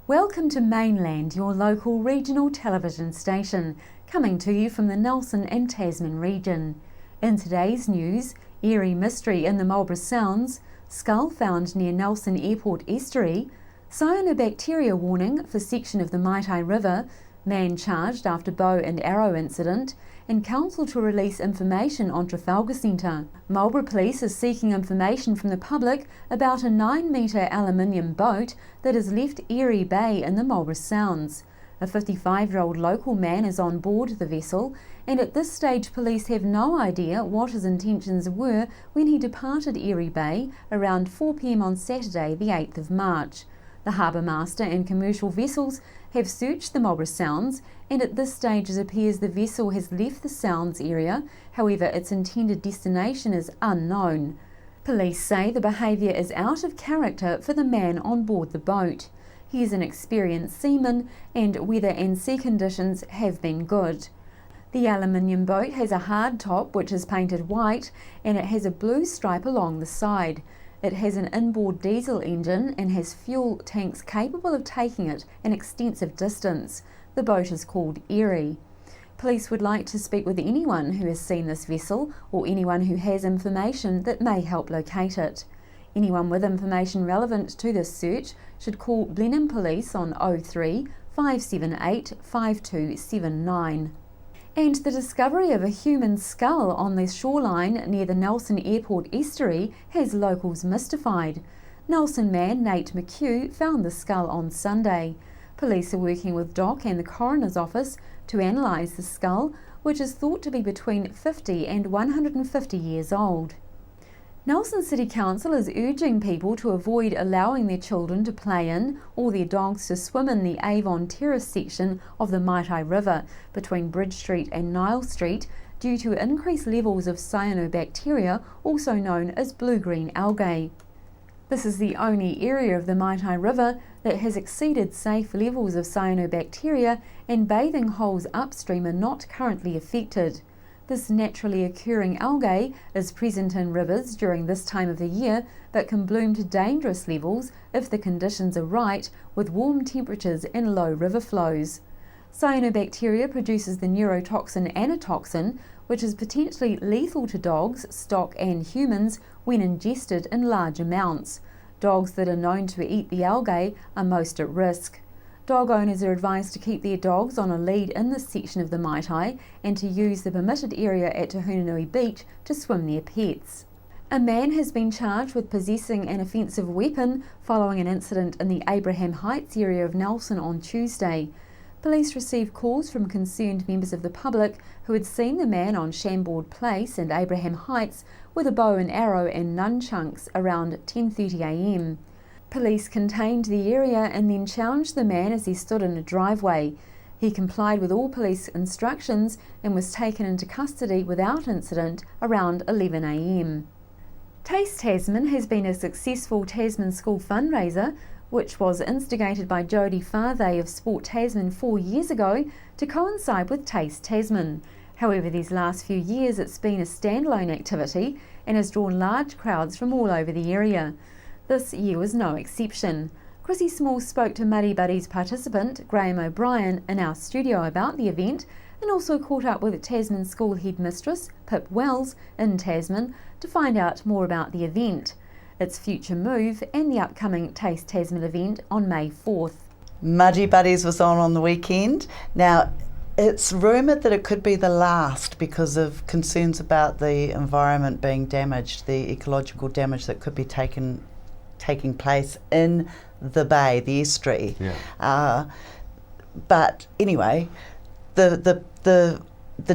Welcome to Mainland, your local regional television station, coming to you from the Nelson and Tasman region. In today's news, eerie mystery in the Marlborough Sounds, skull found near Nelson Airport estuary, cyanobacteria warning for section of the Maitai River, man charged after bow and arrow incident, and council to release information on Trafalgar Centre. Marlborough Police is seeking information from the public about a 9-metre aluminium boat that has left Erie Bay in the Marlborough Sounds. A 55-year-old local man is on board the vessel, and at this stage police have no idea what his intentions were when he departed Erie Bay around 4 p.m. on Saturday the 8th of March. The harbour master and commercial vessels have searched the Marlborough Sounds, and at this stage it appears the vessel has left the Sounds area, however its intended destination is unknown. Police say the behaviour is out of character for the man on board the boat. He is an experienced seaman and weather and sea conditions have been good. The aluminium boat has a hard top which is painted white and it has a blue stripe along the side. It has an inboard diesel engine and has fuel tanks capable of taking it an extensive distance. The boat is called Erie. Police would like to speak with anyone who has seen this vessel or anyone who has information that may help locate it. Anyone with information relevant to this search should call Blenheim Police on 03 578 5279. And the discovery of a human skull on the shoreline near the Nelson Airport estuary has locals mystified. Nelson man Nate McHugh found the skull on Sunday. Police are working with DOC and the Coroner's Office to analyse the skull, which is thought to be between 50 and 150 years old. Nelson City Council is urging people to avoid allowing their children to play in or their dogs to swim in the Avon Terrace section of the Maitai River between Bridge Street and Nile Street due to increased levels of cyanobacteria, also known as blue-green algae. This is the only area of the Maitai River that has exceeded safe levels of cyanobacteria, and bathing holes upstream are not currently affected. This naturally occurring algae is present in rivers during this time of the year but can bloom to dangerous levels if the conditions are right, with warm temperatures and low river flows. Cyanobacteria produces the neurotoxin anatoxin, which is potentially lethal to dogs, stock and humans when ingested in large amounts. Dogs that are known to eat the algae are most at risk. Dog owners are advised to keep their dogs on a lead in this section of the Maitai and to use the permitted area at Tahunanui Beach to swim their pets. A man has been charged with possessing an offensive weapon following an incident in the Abraham Heights area of Nelson on Tuesday. Police received calls from concerned members of the public who had seen the man on Chambord Place and Abraham Heights with a bow and arrow and nunchucks around 10:30 a.m. Police contained the area and then challenged the man as he stood in a driveway. He complied with all police instructions and was taken into custody without incident around 11 a.m. Taste Tasman has been a successful Tasman school fundraiser, which was instigated by Jodie Farthey of Sport Tasman 4 years ago to coincide with Taste Tasman. However, these last few years it's been a standalone activity and has drawn large crowds from all over the area. This year was no exception. Chrissy Small spoke to Muddy Buddies participant Graham O'Brien in our studio about the event and also caught up with Tasman School Headmistress Pip Wells in Tasman to find out more about the event, its future move and the upcoming Taste Tasman event on May 4th. Muddy Buddies was on the weekend. Now, it's rumoured that it could be the last because of concerns about the environment being damaged, the ecological damage that could be taking place in the bay, the estuary. Yeah. But anyway, the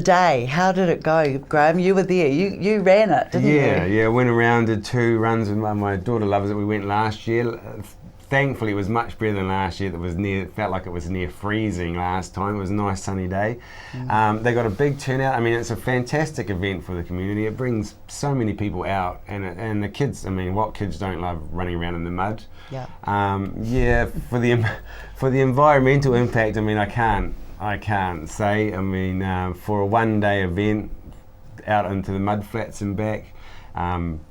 day, how did it go, Graham? You were there. You ran it, didn't you? Yeah. Went around, did 2 runs with my daughter loves it. We went last year. thankfully it was much better than last year. Felt like it was near freezing last time. It was a nice sunny day. They got a big turnout. I mean, it's a fantastic event for the community. It brings so many people out, and the kids. I mean, what kids don't love running around in the mud? Yeah. For the environmental impact, I mean, I can't say. I mean, for a one-day event out into the mud flats and back.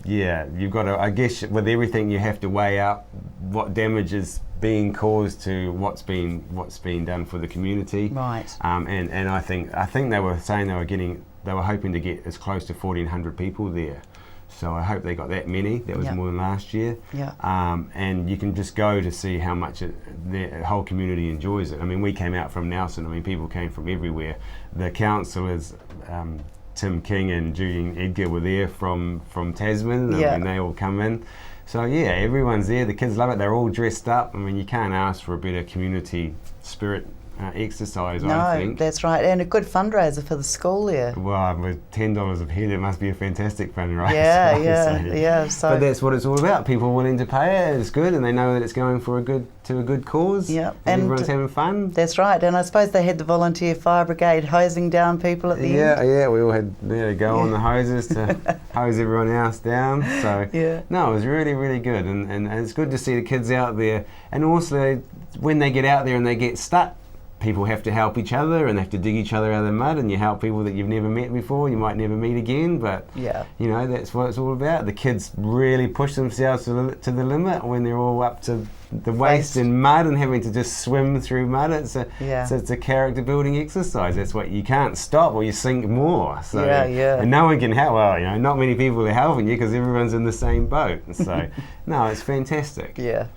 You've got to, I guess with everything you have to weigh up what damage is being caused to what's being done for the community. Right. And I think they were saying they were hoping to get as close to 1,400 people there. So I hope they got that many. That was more than last year. Yeah. And you can just go to see how much the whole community enjoys it. I mean, we came out from Nelson. I mean, people came from everywhere. The councillors, Tim King and Julian Edgar were there from Tasman, and they all come in. So yeah, everyone's there. The kids love it. They're all dressed up. I mean, you can't ask for a better community spirit exercise, I think. No, that's right, and a good fundraiser for the school there. Well, with $10 a head, it must be a fantastic fundraiser. Yeah. So, but that's what it's all about. People willing to pay it. It's good, and they know that it's going for a good cause. Yeah, and everyone's having fun. That's right, and I suppose they had the volunteer fire brigade hosing down people at the end. Yeah, we all had to go on the hoses to hose everyone else down. So no, it was really, really good, and it's good to see the kids out there, and also when they get out there and they get stuck. People have to help each other and they have to dig each other out of the mud, and you help people that you've never met before, you might never meet again, but you know, that's what it's all about. The kids really push themselves to the limit when they're all up to the waist in mud and having to just swim through mud. It's a character building exercise. That's what you can't stop or you sink more. So and no one can help. Well, you know, not many people are helping you because everyone's in the same boat. So no, it's fantastic. Yeah.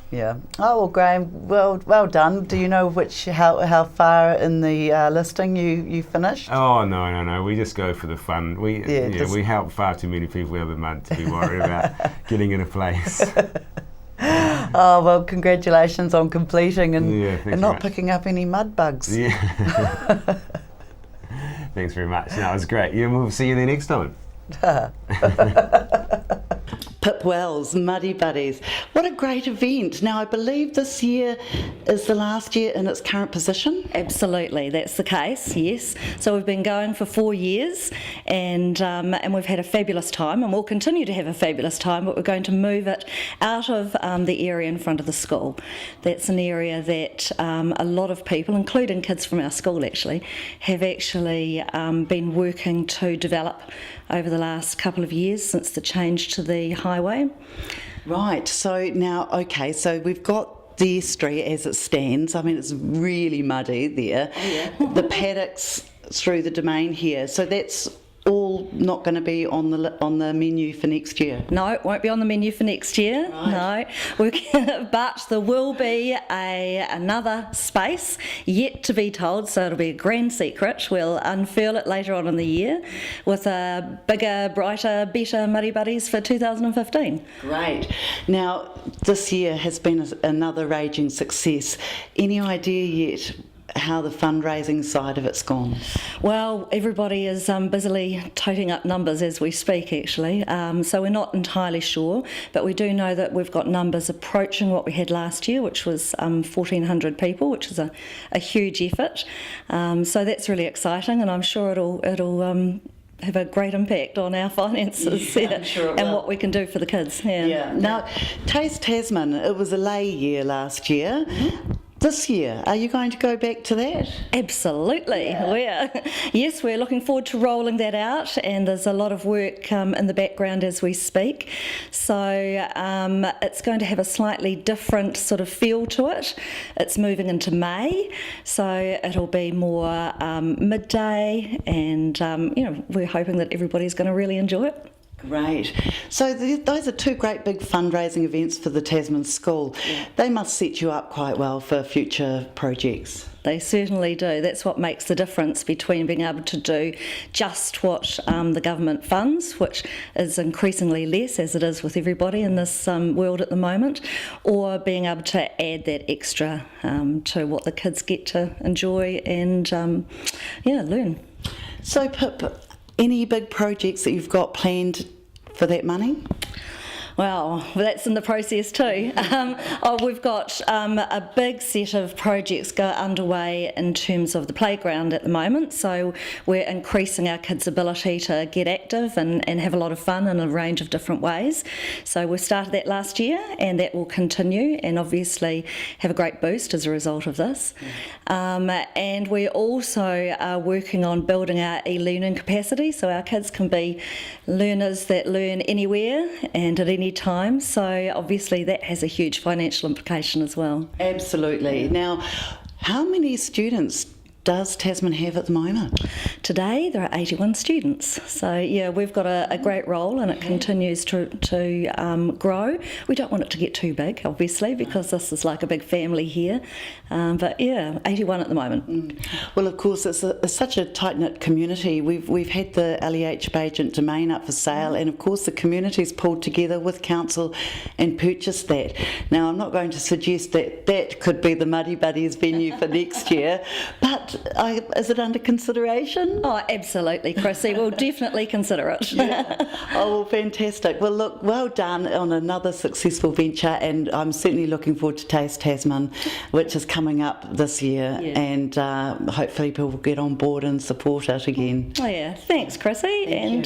Oh well, Graham, well done. Do you know how far in the listing you finished? Oh no. We just go for the fun. We help far too many people out of the mud to be worried about getting in a place. Oh well, congratulations on completing and not much. picking up any mud bugs. Yeah. Thanks very much. No, it was great. Yeah, we'll see you there next time. Pip Wells, Muddy Buddies. What a great event. Now, I believe this year is the last year in its current position? Absolutely, that's the case, yes. So we've been going for 4 years and we've had a fabulous time, and we'll continue to have a fabulous time, but we're going to move it out of the area in front of the school. That's an area that a lot of people, including kids from our school actually, have actually been working to develop over the last couple of years since the change to the highway. Right, so now, okay, so we've got the estuary as it stands. I mean, it's really muddy there. Oh, yeah. The paddocks through the domain here, so that's all not going to be on the menu for next year? No, it won't be on the menu for next year. Right. No, but there will be another space yet to be told, so it'll be a grand secret. We'll unfurl it later on in the year with a bigger, brighter, better Muddy Buddies for 2015. Great. Now, this year has been another raging success. Any idea yet how the fundraising side of it's gone? Well, everybody is busily toting up numbers as we speak, actually. So we're not entirely sure, but we do know that we've got numbers approaching what we had last year, which was 1,400 people, which is a huge effort. So that's really exciting, and I'm sure it'll have a great impact on our finances I'm sure and what we can do for the kids. Yeah. Now, Taste Tasman, it was a lay year last year. Mm-hmm. This year, are you going to go back to that? Absolutely. Yes, we're looking forward to rolling that out, and there's a lot of work in the background as we speak. So it's going to have a slightly different sort of feel to it. It's moving into May, so it'll be more midday, and we're hoping that everybody's going to really enjoy it. Great. So those are two great big fundraising events for the Tasman School. Yeah. They must set you up quite well for future projects. They certainly do. That's what makes the difference between being able to do just what the government funds, which is increasingly less as it is with everybody in this world at the moment, or being able to add that extra to what the kids get to enjoy and learn. So Pip, any big projects that you've got planned for that money? Well, that's in the process too. We've got a big set of projects underway in terms of the playground at the moment, so we're increasing our kids' ability to get active and have a lot of fun in a range of different ways. So we started that last year, and that will continue and obviously have a great boost as a result of this. And we also are working on building our e-learning capacity, so our kids can be learners that learn anywhere and at any time. So obviously that has a huge financial implication as well. Absolutely. Now, how many students does Tasman have at the moment? Today there are 81 students, so yeah, we've got a great role, and it continues to grow. We don't want it to get too big, obviously, because this is like a big family here, but yeah, 81 at the moment. Well, of course, it's such a tight-knit community. We've had the LEH Agent domain up for sale, and of course the community's pulled together with council and purchased that. Now, I'm not going to suggest that that could be the Muddy Buddies venue for next year, but is it under consideration? Oh, absolutely, Chrissy. We'll definitely consider it. Yeah. Oh, fantastic. Well, look, well done on another successful venture, and I'm certainly looking forward to Taste Tasman, which is coming up this year, and hopefully people will get on board and support it again. Oh, yeah. Thanks, Chrissy.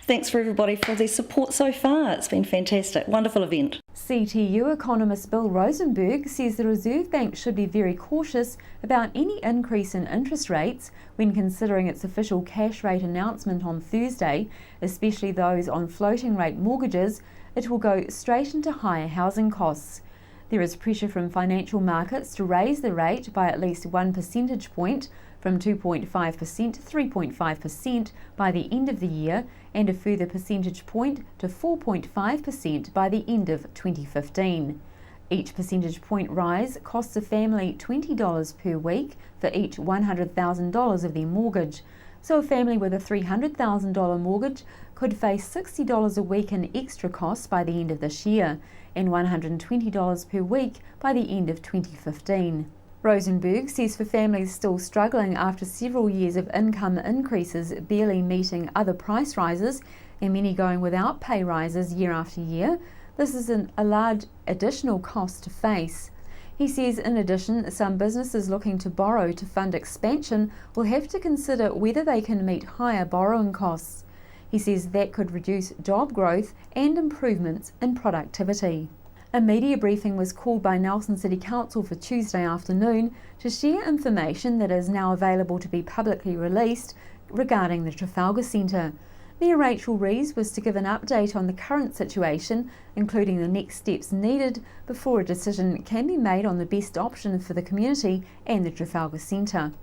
Thanks for everybody for their support so far. It's been fantastic. Wonderful event. CTU economist Bill Rosenberg says the Reserve Bank should be very cautious about any increase in interest rates when considering its official cash rate announcement on Thursday, especially those on floating rate mortgages. It will go straight into higher housing costs. There is pressure from financial markets to raise the rate by at least 1 percentage point, from 2.5% to 3.5% by the end of the year, and a further percentage point to 4.5% by the end of 2015. Each percentage point rise costs a family $20 per week for each $100,000 of their mortgage. So a family with a $300,000 mortgage could face $60 a week in extra costs by the end of this year, and $120 per week by the end of 2015. Rosenberg says for families still struggling after several years of income increases barely meeting other price rises, and many going without pay rises year after year, this is a large additional cost to face. He says in addition, some businesses looking to borrow to fund expansion will have to consider whether they can meet higher borrowing costs. He says that could reduce job growth and improvements in productivity. A media briefing was called by Nelson City Council for Tuesday afternoon to share information that is now available to be publicly released regarding the Trafalgar Centre. Mayor Rachel Reeves was to give an update on the current situation, including the next steps needed before a decision can be made on the best option for the community and the Trafalgar Centre.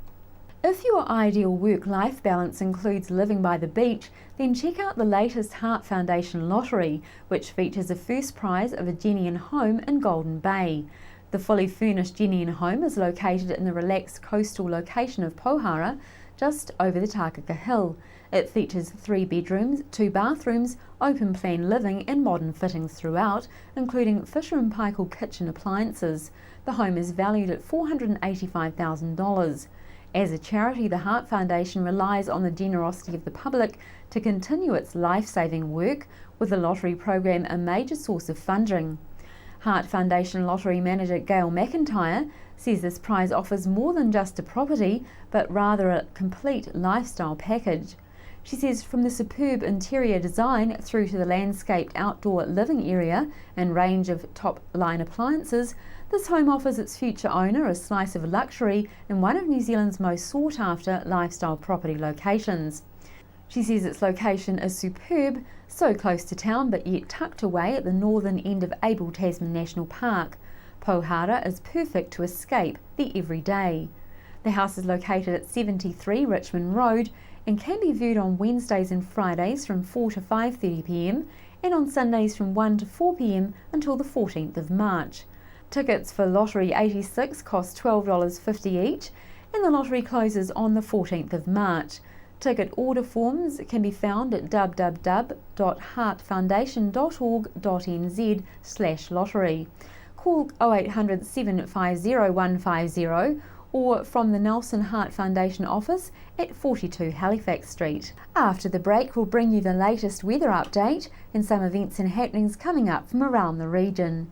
If your ideal work-life balance includes living by the beach, then check out the latest Heart Foundation lottery, which features a first prize of a Genian home in Golden Bay. The fully furnished Genian home is located in the relaxed coastal location of Pohara, just over the Takaka Hill. It features 3 bedrooms, 2 bathrooms, open plan living and modern fittings throughout, including Fisher & Paykel kitchen appliances. The home is valued at $485,000. As a charity, the Heart Foundation relies on the generosity of the public to continue its life-saving work, with the lottery program a major source of funding. Heart Foundation lottery manager Gail McIntyre says this prize offers more than just a property, but rather a complete lifestyle package. She says from the superb interior design through to the landscaped outdoor living area and range of top-line appliances, this home offers its future owner a slice of luxury in one of New Zealand's most sought-after lifestyle property locations. She says its location is superb, so close to town but yet tucked away at the northern end of Abel Tasman National Park. Pohara is perfect to escape the everyday. The house is located at 73 Richmond Road and can be viewed on Wednesdays and Fridays from 4 to 5:30 p.m. and on Sundays from 1 to 4 p.m. until the 14th of March. Tickets for Lottery 86 cost $12.50 each, and the lottery closes on the 14th of March. Ticket order forms can be found at www.heartfoundation.org.nz/lottery. Call 0800 750 150 or from the Nelson Heart Foundation office at 42 Halifax Street. After the break, we'll bring you the latest weather update and some events and happenings coming up from around the region.